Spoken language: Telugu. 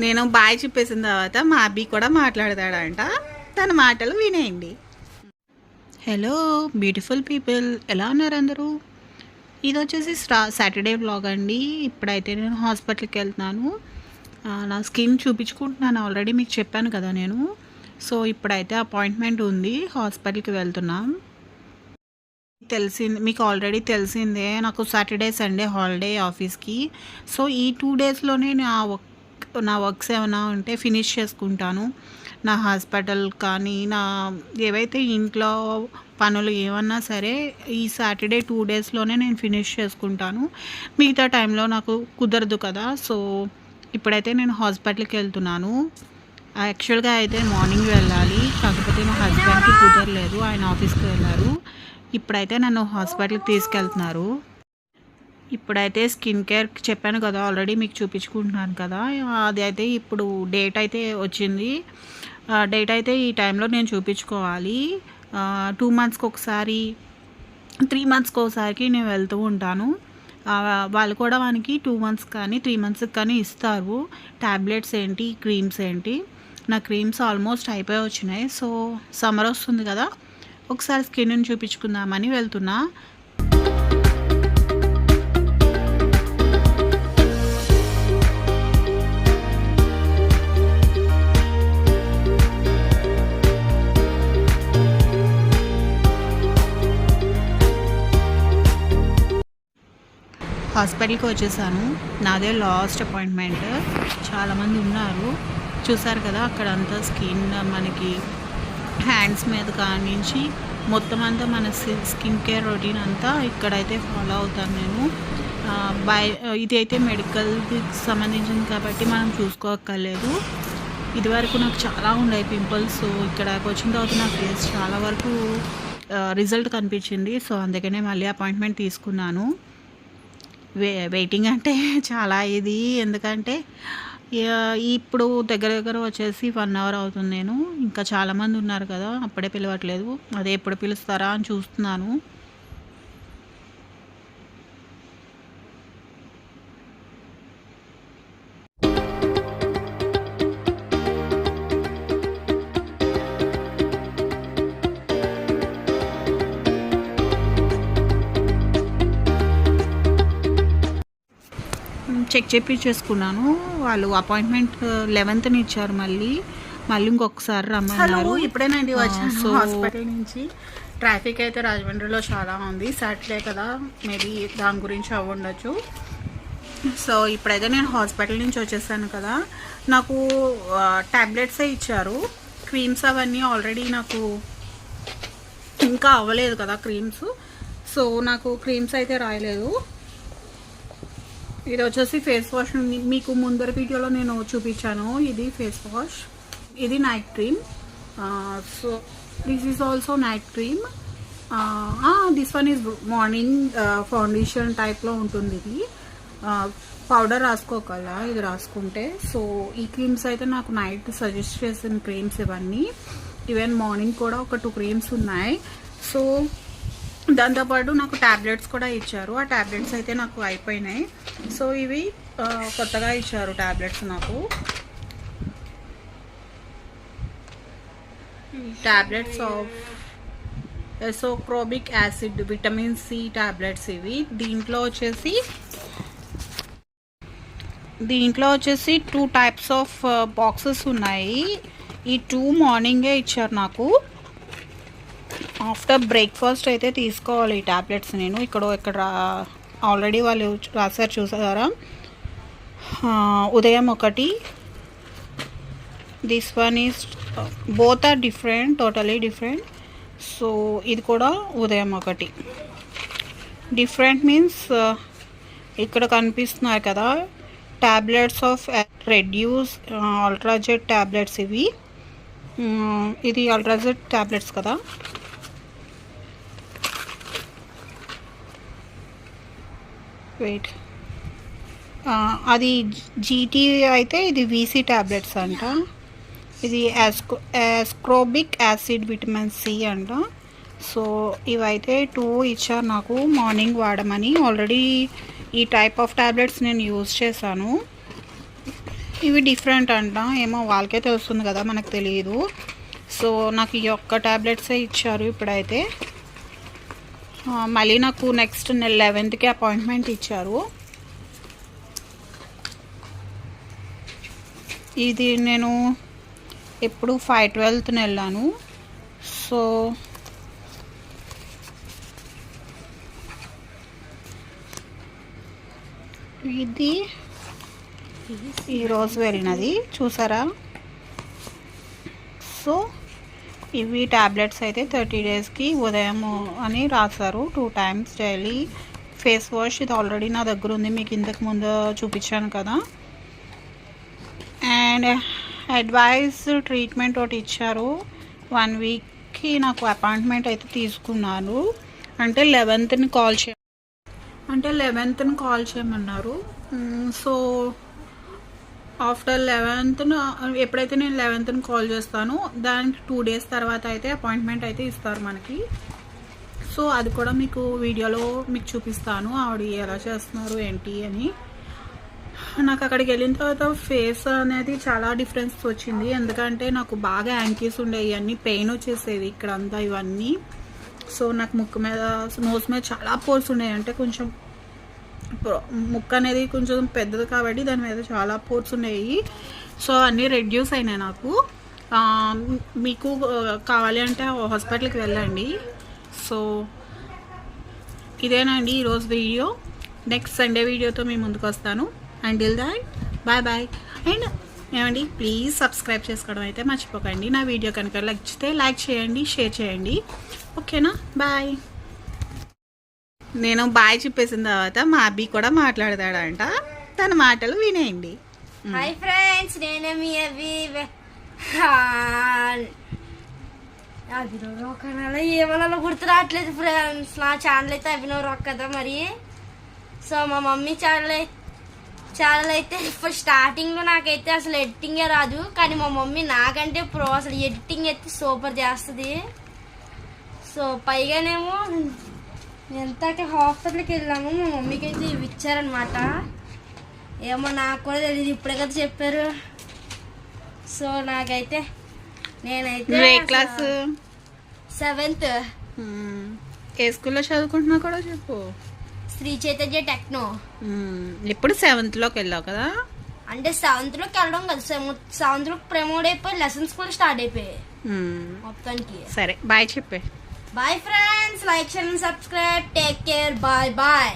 నేను బాయ్ చెప్పేసిన తర్వాత మా అబ్బి కూడా మాట్లాడతాడంట. తన మాటలు వినేయండి. హలో బ్యూటిఫుల్ పీపుల్, ఎలా ఉన్నారు అందరూ? ఇది వచ్చేసి సాటర్డే వ్లాగ్ అండి. ఇప్పుడైతే నేను హాస్పిటల్కి వెళ్తున్నాను. నా స్కిన్ చూపించుకుంటున్నాను, ఆల్రెడీ మీకు చెప్పాను కదా నేను. సో ఇప్పుడైతే అపాయింట్మెంట్ ఉంది, హాస్పిటల్కి వెళ్తున్నాం. మీకు ఆల్రెడీ తెలిసిందే, నాకు సాటర్డే సండే హాలిడే ఆఫీస్కి. సో ఈ 2 డేస్లోనే నా వర్క్స్ ఏమైనా ఉంటే ఫినిష్ చేసుకుంటాను. నా హాస్పిటల్ కానీ నా ఏవైతే ఇంట్లో పనులు ఏమన్నా సరే ఈ సాటర్డే 2 డేస్లోనే నేను ఫినిష్ చేసుకుంటాను. మిగతా టైంలో నాకు కుదరదు కదా. సో ఇప్పుడైతే నేను హాస్పిటల్కి వెళ్తున్నాను. యాక్చువల్గా అయితే మార్నింగ్ వెళ్ళాలి, కాకపోతే మా హస్బెండ్కి కుదరలేదు, ఆయన ఆఫీస్కి వెళ్ళారు. ఇప్పుడైతే నన్ను హాస్పిటల్కి తీసుకెళ్తున్నారు. ఇప్పుడైతే స్కిన్ కేర్ చెప్పాను కదా, ఆల్రెడీ మీకు చూపించుకుంటున్నాను కదా. అది అయితే ఇప్పుడు డేట్ అయితే వచ్చింది. డేట్ అయితే ఈ టైంలో నేను చూపించుకోవాలి. 2 మంత్స్కి ఒకసారి, 3 మంత్స్కి ఒకసారికి నేను వెళ్తూ ఉంటాను. వాళ్ళు కూడా మనకి 2 మంత్స్ కానీ 3 మంత్స్కి కానీ ఇస్తారు ట్యాబ్లెట్స్ ఏంటి, క్రీమ్స్ ఏంటి. నా క్రీమ్స్ ఆల్మోస్ట్ అయిపోయి వచ్చినాయి. సో సమ్మర్ వస్తుంది కదా, ఒకసారి స్కిన్ని చూపించుకుందామని వెళ్తున్నా. హాస్పిటల్కి వచ్చేసాను. నాదే లాస్ట్ అపాయింట్మెంట్. చాలామంది ఉన్నారు, చూసారు కదా అక్కడ అంతా స్కిన్ మనకి హ్యాండ్స్ మీద కానించి మొత్తం అంతా మన స్కిన్ కేర్ రొటీన్ అంతా ఇక్కడైతే ఫాలో అవుతాను నేను. ఇది అయితే మెడికల్కి సంబంధించింది కాబట్టి మనం చూసుకోక్కర్లేదు. ఇదివరకు నాకు చాలా ఉన్నాయి పింపుల్స్. ఇక్కడికి వచ్చిన తర్వాత నా ఫేస్ చాలా వరకు రిజల్ట్ కనిపించింది. సో అందుకనే మళ్ళీ అపాయింట్మెంట్ తీసుకున్నాను. వెయిటింగ్ అంటే చాలా ఇది, ఎందుకంటే ఇప్పుడు దగ్గర వచ్చేసి 1 అవర్ అవుతుంది. నేను ఇంకా చాలామంది ఉన్నారు కదా, అప్పుడే పిలవట్లేదు, అదే ఎప్పుడు పిలుస్తారా అని చూస్తున్నాను. చెక్ చేయించేసుకున్నాను. వాళ్ళు అపాయింట్మెంట్ 11th ఇచ్చారు. మళ్ళీ ఇంకొకసారి రమ్మన్నారు. ఇప్పుడేనండి వచ్చాను హాస్పిటల్ నుంచి. ట్రాఫిక్ అయితే రాజమండ్రిలో చాలా ఉంది, సాటర్డే కదా, మేబీ దాని గురించి అవ్వండొచ్చు. సో ఇప్పుడైతే నేను హాస్పిటల్ నుంచి వచ్చేసాను కదా. నాకు ట్యాబ్లెట్సే ఇచ్చారు, క్రీమ్స్ అవన్నీ ఆల్రెడీ నాకు ఇంకా అవ్వలేదు కదా క్రీమ్స్. సో నాకు క్రీమ్స్ అయితే రాయలేదు. ఇది వచ్చేసి ఫేస్ వాష్. మీకు ముందర వీడియోలో నేను చూపించాను. ఇది ఫేస్ వాష్, ఇది night cream. So this is also night cream. This one is morning foundation టైప్లో ఉంటుంది. ఇది పౌడర్ రాసుకోగల, ఇది రాసుకుంటే. సో ఈ క్రీమ్స్ అయితే నాకు నైట్ సజెస్ట్ చేసిన క్రీమ్స్ ఇవన్నీ. ఈవెన్ మార్నింగ్ కూడా ఒక 2 క్రీమ్స్ ఉన్నాయి. సో దాంతోపాటు నాకు ట్యాబ్లెట్స్ కూడా ఇచ్చారు. ఆ ట్యాబ్లెట్స్ అయితే నాకు అయిపోయినాయి. సో ఇవి కొత్తగా ఇచ్చారు ట్యాబ్లెట్స్ నాకు. Tablets of ascorbic acid vitamin C tablets ఇవి. దీంట్లో వచ్చేసి 2 టైప్స్ ఆఫ్ బాక్సెస్ ఉన్నాయి. ఈ 2 మార్నింగే ఇచ్చారు నాకు. ఆఫ్టర్ బ్రేక్ఫాస్ట్ అయితే తీసుకోవాలి ఈ ట్యాబ్లెట్స్. నేను ఇక్కడ ఆల్రెడీ వాళ్ళు రాశారు, చూసారా. ఉదయం ఒకటి. This one is both are different, totally different. So ఇది కూడా ఉదయం ఒకటి. డిఫరెంట్ మీన్స్ ఇక్కడ కనిపిస్తున్నాయి కదా, tablets of reduce ultrajet tablets ఇవి. ఇది అల్ట్రాజెట్ ట్యాబ్లెట్స్ కదా. వెయిట్, అది జీటీ అయితే ఇది వీసీ ట్యాబ్లెట్స్ అంట. ఇది యాస్క్రోబిక్ యాసిడ్ విటమిన్ సి అంట. సో ఇవైతే 2 ఇచ్చారు నాకు మార్నింగ్ వాడమని. ఆల్రెడీ ఈ టైప్ ఆఫ్ ట్యాబ్లెట్స్ నేను యూజ్ చేశాను. ఇవి డిఫరెంట్ అంట, ఏమో వాళ్ళకే తెలుస్తుంది కదా, మనకు తెలియదు. సో నాకు ఈ ఒక్క ట్యాబ్లెట్సే ఇచ్చారు ఇప్పుడైతే. మళ్ళీ నాకు నెక్స్ట్ నెల 11కి అపాయింట్మెంట్ ఇచ్చారు. ఇది నేను ఎప్పుడు 5/12 వెళ్ళాను. సో ఇది ఈరోజు వెళ్ళినది చూసారా. సో ఇవి ట్యాబ్లెట్స్ అయితే 30 డేస్కి ఉదయం అని రాశారు, 2 times డైలీ. ఫేస్ వాష్ ఇది ఆల్రెడీ నా దగ్గర ఉంది, మీకు ఇంతకు ముందు చూపించాను కదా. అండ్ అడ్వైస్ ట్రీట్మెంట్ ఒకటి ఇచ్చారు. 1 వీక్కి నాకు అపాయింట్మెంట్ అయితే తీసుకున్నాను. అంటే 11th కాల్ చేయమన్నారు. సో ఆఫ్టర్ 11th ఎప్పుడైతే నేను 11th కాల్ చేస్తానో దానికి 2 days తర్వాత అయితే అపాయింట్మెంట్ అయితే ఇస్తారు మనకి. సో అది కూడా మీకు వీడియోలో మీకు చూపిస్తాను, ఆవిడ ఎలా చేస్తున్నారు ఏంటి అని. నాకు అక్కడికి వెళ్ళిన తర్వాత ఫేస్ అనేది చాలా డిఫరెన్స్ వచ్చింది, ఎందుకంటే నాకు బాగా యాంకీస్ ఉండేవి, అన్నీ పెయిన్ వచ్చేసేవి ఇక్కడంతా ఇవన్నీ. సో నాకు ముక్కు మీద, నోస్ మీద చాలా పోర్స్ ఉన్నాయి. అంటే కొంచెం ముక్కు అనేది కొంచెం పెద్దది కాబట్టి దాని మీద చాలా పోర్స్ ఉన్నాయి. సో అన్నీ రెడ్యూస్ అయినాయి నాకు. మీకు కావాలి అంటే హాస్పిటల్కి వెళ్ళండి. సో ఇదేనండి ఈరోజు వీడియో. నెక్స్ట్ సండే వీడియోతో మీ ముందుకు వస్తాను. Until that bye bye. And ఏమండి, ప్లీజ్ సబ్స్క్రైబ్ చేసుకోవడం అయితే మర్చిపోకండి. నా వీడియో కనుక నచ్చితే లైక్ చేయండి, షేర్ చేయండి. ఓకేనా, బాయ్. నేను బాయ్ చెప్పేసిన తర్వాత మా అబ్బి కూడా మాట్లాడతాడంట, తన మాటలు వినేయండి. హాయ్ ఫ్రెండ్స్, నేనే మీ అబ్బి. అభినవ్ రాక్ అనాలో ఏమన్నా గుర్తు రావట్లేదు ఫ్రెండ్స్. నా ఛానల్ అయితే అభినవ్ రాక్ కదా మరి. సో మా మమ్మీ ఛానల్ అయితే ఇప్పుడు స్టార్టింగ్లో నాకైతే అసలు ఎడిటింగే రాదు, కానీ మా మమ్మీ నాకంటే ప్రో, అసలు ఎడిటింగ్ అయితే సూపర్ చేస్తుంది. సో పైగానేమో ఎంతకే హాస్పిటల్కి వెళ్ళాము, మా మమ్మీకి అయితే ఇవి ఇచ్చారనమాట. ఏమో నాకు కూడా తెలియదు, ఇప్పుడే కదా చెప్పారు. సో నాకైతే నేనైతే క్లాస్ 7th. ఏ స్కూల్లో చదువుకుంటున్నా కూడా చెప్పు. శ్రీ చైతన్య టెక్నో. ఇప్పుడు 7th వెళ్ళావు కదా. అంటే 7th వెళ్ళడం కదా, 7th ప్రమోట్ అయిపోయి లెసన్స్ కూడా స్టార్ట్ అయిపోయాయి మొత్తానికి. సరే బాయ్ చెప్పే. Bye friends, like, share and subscribe. Take care, bye bye.